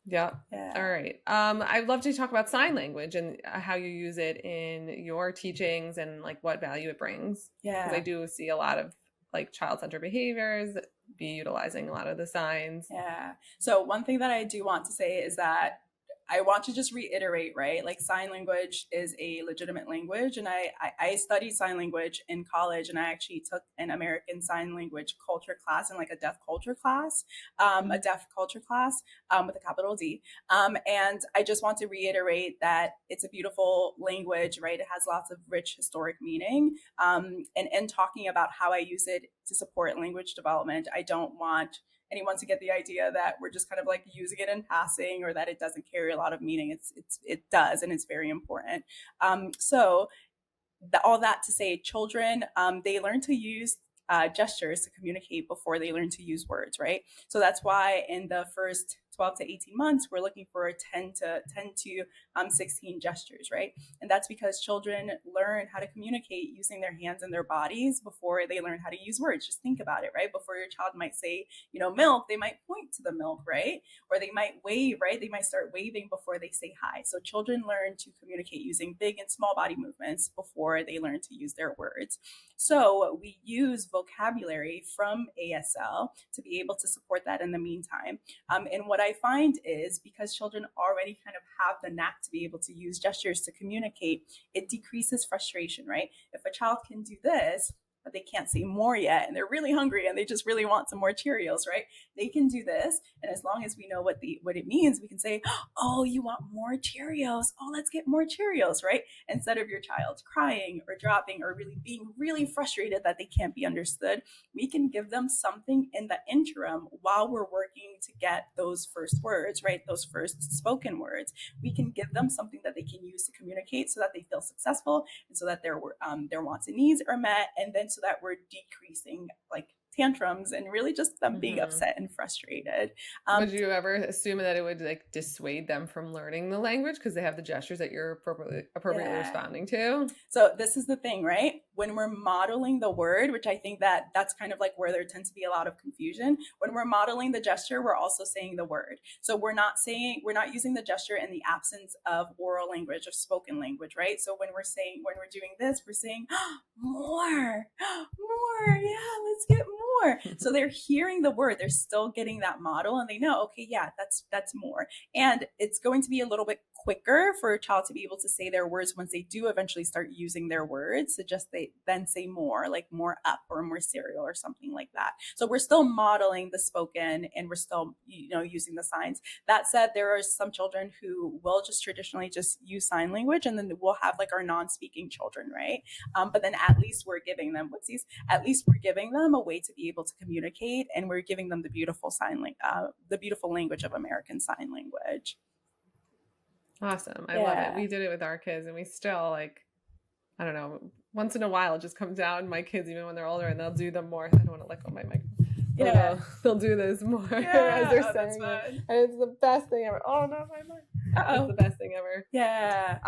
Yeah. Yeah. All right. I'd love to talk about sign language and how you use it in your teachings and like what value it brings. Because I Yeah. do see a lot of like child-centered behaviors be utilizing a lot of the signs. Yeah. So one thing that I do want to say is that I want to just reiterate, right? Like sign language is a legitimate language. And I studied sign language in college, and I actually took an American Sign Language culture class and like a deaf culture class, a Mhm. deaf culture class with a capital D. And I just want to reiterate that it's a beautiful language, right? It has lots of rich historic meaning. And talking about how I use it to support language development, I don't want anyone to get the idea that we're just kind of like using it in passing or that it doesn't carry a lot of meaning. It does, and it's very important. All that to say, children, they learn to use gestures to communicate before they learn to use words, right? So that's why in the first 12 to 18 months, we're looking for 10 to 16 gestures, right? And that's because children learn how to communicate using their hands and their bodies before they learn how to use words. Just think about it, right? Before your child might say, milk, they might point to the milk, right? Or they might wave, right? They might start waving before they say hi. So children learn to communicate using big and small body movements before they learn to use their words. So we use vocabulary from ASL to be able to support that in the meantime. And what I find is because children already kind of have the knack to be able to use gestures to communicate, it decreases frustration, right? If a child can do this, but they can't say more yet, and they're really hungry and they just really want some more Cheerios, right? They can do this, and as long as we know what it means, we can say, "Oh, you want more Cheerios? Oh, let's get more Cheerios," right? Instead of your child crying or dropping or really being really frustrated that they can't be understood, we can give them something in the interim while we're working to get those first words, right? Those first spoken words. We can give them something that they can use to communicate so that they feel successful and so that their wants and needs are met, and then so that we're decreasing like tantrums and really just them being Mhm. upset and frustrated. Would you ever assume that it would like dissuade them from learning the language because they have the gestures that you're appropriately Yeah. responding to? So this is the thing, right? When we're modeling the word, which I think that's kind of like where there tends to be a lot of confusion. When we're modeling the gesture, we're also saying the word. So we're not using the gesture in the absence of oral language or spoken language, right? So when we're doing this, we're saying more, more, yeah, let's get more. So they're hearing the word, they're still getting that model, and they know, okay, yeah, that's more. And it's going to be a little bit quicker for a child to be able to say their words once they do eventually start using their words. So just they then say more, like more up or more cereal or something like that. So we're still modeling the spoken, and we're still, using the signs. That said, there are some children who will just traditionally just use sign language, and then we'll have like our non-speaking children, right? But then at least we're giving them at least we're giving them a way to be able to communicate, and we're giving them the beautiful the beautiful language of American Sign Language. Awesome. I love it. Yeah. We did it with our kids and we still like, I don't know, once in a while it just comes out and my kids, even when they're older, and they'll do them more. I don't want to let go of my mic. Yeah. They'll do this more as Yeah. they're Oh, that's saying it. fun. And it's the best thing ever. Oh no, my mic. It's Uh-oh. the best thing ever. Yeah.